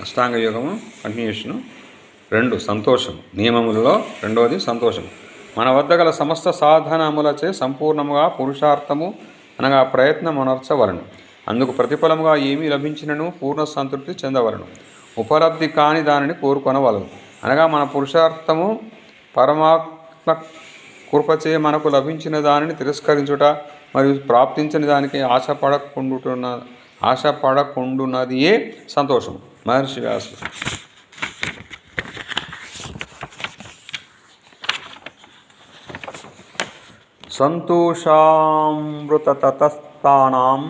అష్టాంగ యోగము కంటిన్యూషను 2 సంతోషం. నియమములలో రెండవది సంతోషం. మన వద్ద గల సమస్త సాధనములచే సంపూర్ణముగా పురుషార్థము అనగా ప్రయత్నం అనర్చవలను. అందుకు ప్రతిఫలముగా ఏమీ లభించినను పూర్ణ సంతృప్తి చెందవలను. ఉపలబ్ధి కాని దానిని కోరుకొనవలను. అనగా మన పురుషార్థము పరమాత్మ కృపచే మనకు లభించిన దానిని తిరస్కరించుట మరియు ప్రాప్తించని దానికి ఆశపడకుండునదియే సంతోషం. మహర్షి వ్యాసుడు. సంతోషామృతతతస్థానాం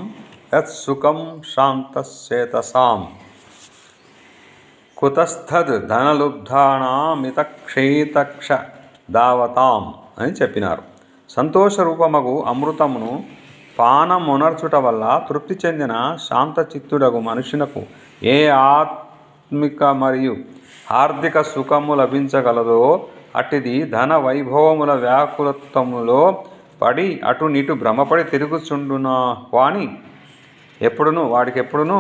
యత్సుఖం శాంతశ్చేతసాం కుతస్థద్ ధనలుబ్ధానామితక్షేతక్ష దావతాం అని చెప్పినారు. సంతోష రూపమగు అమృతమును పానమునర్చుట వల్ల తృప్తి చెందిన శాంతచిత్తుడగు మనుషునకు ఏ ఆత్మిక మరియు ఆర్థిక సుఖము లభించగలదో అట్టిది ధన వైభవముల వ్యాకులత్వములో పడి అటునిటు భ్రమపడి తిరుగుచుండున వాని వాడికి ఎప్పుడునూ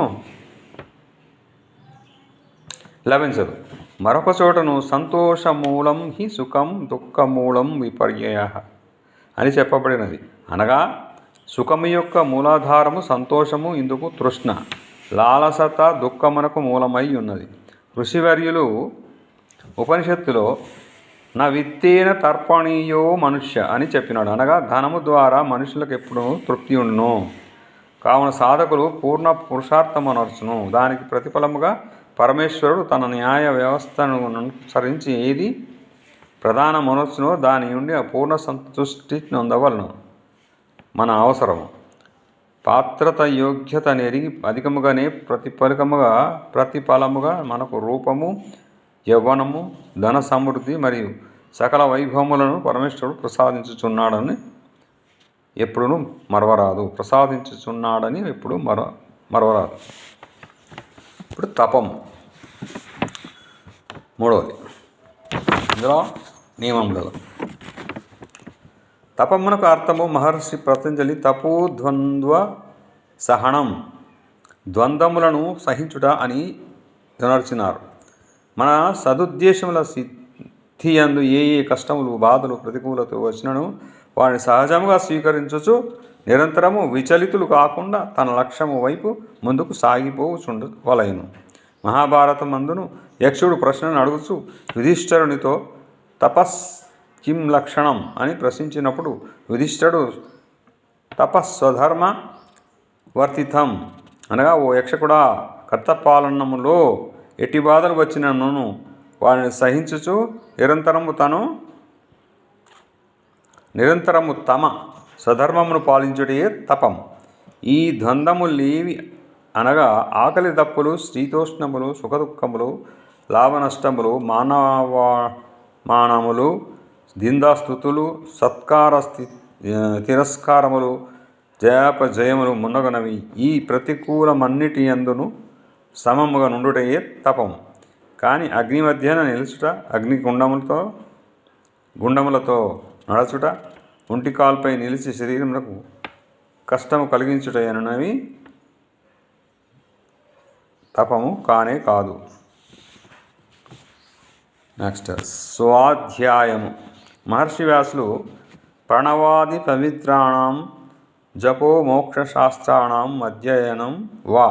లభించదు. మరొక చోటను సంతోషమూలం హి సుఖం దుఃఖమూలం విపర్యయ అని చెప్పబడినది. అనగా సుఖము యొక్క మూలాధారము సంతోషము, ఇందుకు తృష్ణ, లాలసత దుఃఖమునకు మూలమై ఉన్నది. ఋషివర్యులు ఉపనిషత్తులో నా విత్తేన తర్పణీయో మనుష్య అని చెప్పినాడు. అనగా ధనము ద్వారా మనుషులకు ఎప్పుడూ తృప్తి ఉండును. కావున సాధకులు పూర్ణ పురుషార్థమనర్చును. దానికి ప్రతిఫలముగా పరమేశ్వరుడు తన న్యాయ వ్యవస్థను అనుసరించి ఏది ప్రధానమనర్చునో దాని నుండి అపూర్ణ సంతుష్టి నొందవలను. మన అవసరము పాత్రత యోగ్యత నెరిగి అధికముగానే ప్రతిఫలముగా మనకు రూపము, యవ్వనము, ధన సమృద్ధి మరియు సకల వైభవములను పరమేశ్వరుడు ప్రసాదించుచున్నాడని ఎప్పుడూ మరవరాదు. మరవరాదు. ఇప్పుడు తపము మూడవది. ఇందులో నియమములలో తపమునకు అర్థము మహర్షి పతంజలి తపోద్వంద్వ సహనం, ద్వంద్వములను సహించుట అని వినర్చినారు. మన సదుద్దేశముల సిద్ధియందు ఏ కష్టములు, బాధలు, ప్రతికూలత వచ్చినను వారిని సహజముగా స్వీకరించుచు నిరంతరము విచలితులు కాకుండా తన లక్ష్యము వైపు ముందుకు సాగిపోవలెను. మహాభారతం మందును యక్షుడు ప్రశ్నను అడుగుచు యుధిష్ఠిరునితో తపస్ కిం లక్షణం అని ప్రశ్నించినప్పుడు యుధిష్ఠిరుడు తపస్వధర్మ వర్తితం అనగా, ఓ యక్షకుడా, కర్తపాలనములో ఎట్టి బాధలు వచ్చినను వారిని సహించుచు నిరంతరము తమ స్వధర్మమును పాలించుటే తపం. ఈ ద్వంద్వములేవి అనగా ఆకలి దప్పులు, శీతోష్ణములు, సుఖదుఖములు, లాభనష్టములు, మానవమానములు, దిందాస్తుతులు, సత్కార తిరస్కారములు, జయాపజయములు మున్నగునవి. ఈ ప్రతికూలమన్నిటి యందును సమముగా నుండుటయే తపము. కానీ అగ్ని మధ్యన నిలుచుట, అగ్ని గుండములతో నడచుట, ఒంటికాల్పై నిలిచి శరీరములకు కష్టము కలిగించుటయనునవి తపము కానే కాదు. నెక్స్ట్ స్వాధ్యాయము. మహర్షి వ్యాసులు ప్రణవాది పవిత్రాణం జపో మోక్షశాస్త్రాణం అధ్యయనం వా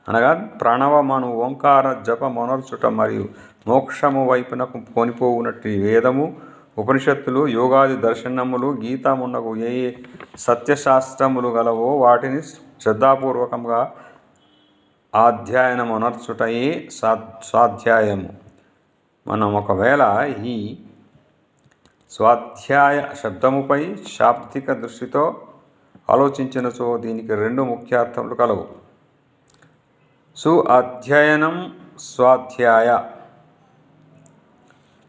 అనగా ప్రణవమను ఓంకార జపమొనర్చుట మరియు మోక్షము వైపునకు కొనిపోవునట్టి వేదము, ఉపనిషత్తులు, యోగాది దర్శనములు, గీతమున్నగు ఏ సత్యశాస్త్రములు గలవో వాటిని శ్రద్ధాపూర్వకంగా అధ్యయనమొనర్చుటయే స్వాధ్యాయము. మనం ఒకవేళ ఈ స్వాధ్యాయ శబ్దముపై శాబ్దిక దృష్టితో ఆలోచించినచో దీనికి 2 ముఖ్యార్థములు కలవు. అధ్యయనం, స్వాధ్యాయ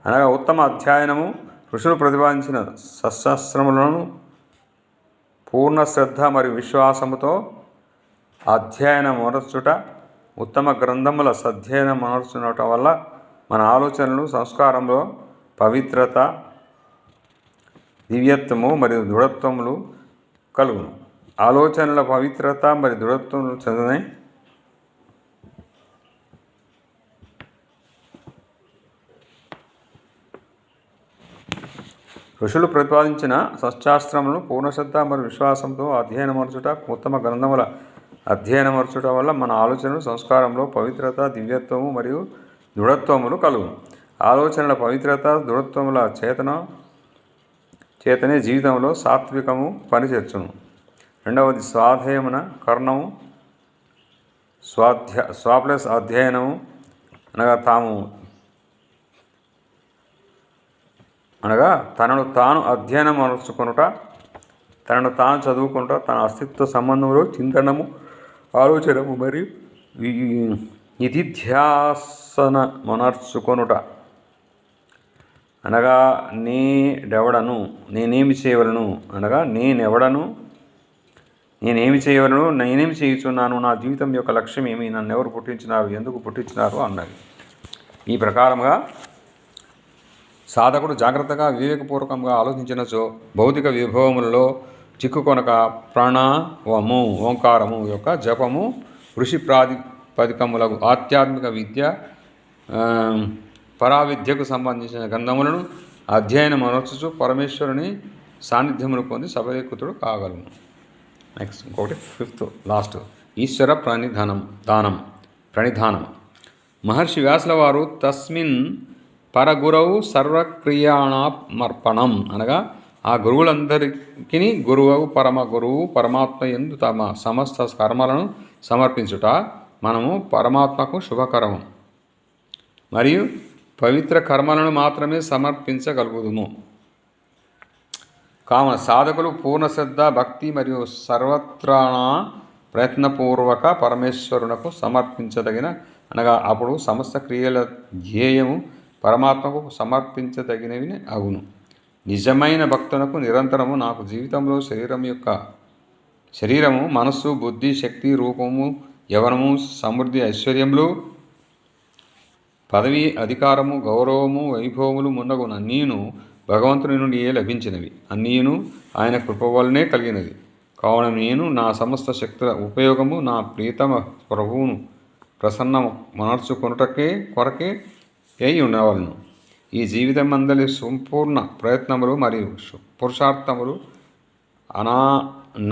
అనగా ఉత్తమ అధ్యయనము, ఋషులు ప్రతిపాదించిన సత్శాస్త్రములను పూర్ణ శ్రద్ధ మరియు విశ్వాసముతో అధ్యయనమొనర్చుట. ఉత్తమ గ్రంథముల సధ్యయనమొనర్చుట వల్ల మన ఆలోచనలు, సంస్కారంలో పవిత్రత, దివ్యత్వము మరియు దృఢత్వములు కలుగును. ఆలోచనల పవిత్రత మరియు దృఢత్వములు చెందిన ఋషులు ప్రతిపాదించిన సత్శాస్త్రములను పూర్ణశ్రద్ధ మరియు విశ్వాసంతో అధ్యయనమర్చుట, ఉత్తమ గ్రంథముల అధ్యయనమర్చుట వల్ల మన ఆలోచనలు సంస్కారంలో పవిత్రత, దివ్యత్వము మరియు దృఢత్వములు కలుగు. ఆలోచనల పవిత్రత, దృఢత్వముల చేతనే జీవితంలో సాత్వికము పనిచేర్చును. రెండవది స్వాధ్యాయమున కర్ణము, స్వాప్లస్ అధ్యయనము అనగా తనను తాను అధ్యయనం అనర్చుకొనుట, తనను తాను చదువుకుంట, తన అస్తిత్వ సంబంధంలో చింతనము, ఆలోచనము మరియు నిధిధ్యాసన మనర్చుకొనుట. అనగా నేడెవడను, నేనేమి చేయవలను, అనగా నేనేమి చేయవలను, నేనేమి చేయుచున్నాను, నా జీవితం యొక్క లక్ష్యం ఏమి, నన్ను ఎవరు పుట్టించినారు, ఎందుకు పుట్టించినారు అన్నది. ఈ ప్రకారముగా సాధకుడు జాగ్రత్తగా వివేకపూర్వకంగా ఆలోచించినచో భౌతిక విభవములలో చిక్కుకొనక ప్రణవము, ఓంకారము యొక్క జపము, ఋషి ప్రాతిపదికములకు ఆధ్యాత్మిక విద్య, పరావిద్యకు సంబంధించిన గ్రంథములను అధ్యయనం అనర్చుచు పరమేశ్వరుని సాన్నిధ్యమును పొంది సబలీకృతుడు కాగలను. నెక్స్ట్ ఇంకొకటి ఫిఫ్త్ లాస్ట్, ఈశ్వర ప్రణిధానం. మహర్షి వ్యాసుల వారు తస్మిన్ పరగురవు సర్వక్రియాణామర్పణం అనగా ఆ గురువులందరికీ గురువు పరమ గురువు పరమాత్మ యందు తమ సమస్త కర్మలను సమర్పించుట మనము పరమాత్మకు శుభకరము మరియు పవిత్ర కర్మలను మాత్రమే సమర్పించగలుగుదుము. కావున సాధకులు పూర్ణశ్రద్ధ, భక్తి మరియు సర్వత్రాణ ప్రయత్నపూర్వక పరమేశ్వరునకు సమర్పించదగిన అనగా అప్పుడు సమస్త క్రియల ధ్యేయము పరమాత్మకు సమర్పించదగినవి అగును. నిజమైన భక్తునకు నిరంతరము నాకు జీవితంలో శరీరము, మనస్సు, బుద్ధి, శక్తి, రూపము, యవనము, సమృద్ధి, ఐశ్వర్యములు, పదవి, అధికారము, గౌరవము, వైభవములు మున్నగున అన్నీను భగవంతుని నుండియే లభించినవి. అన్నీను ఆయన కృప వల్లనే కలిగినది. కావున నేను నా సమస్త శక్తుల ఉపయోగము నా ప్రియతమ ప్రభువును ప్రసన్న కొరకే అయి ఉండవలను. ఈ జీవితం అందరి సంపూర్ణ ప్రయత్నములు మరియు పురుషార్థములు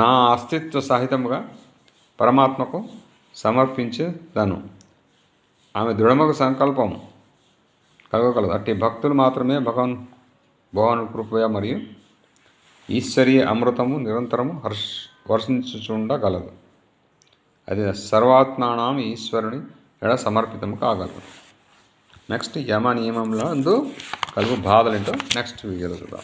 నా అస్తిత్వ సహితముగా పరమాత్మకు సమర్పించేదను. ఆమె దృఢముగా సంకల్పం కలగగలదు. అట్టి భక్తులు మాత్రమే భగవాను కృప మరియు ఈశ్వరీయ అమృతము నిరంతరము వర్షించుచుండగలదు. అది సర్వాత్మానం ఈశ్వరుని ఎడ సమర్పితము కాగలదు. నెక్స్ట్ యమ నియమంలో కలుగు బాధలు ఏంటో నెక్స్ట్ వీడియోలో చూద్దాం.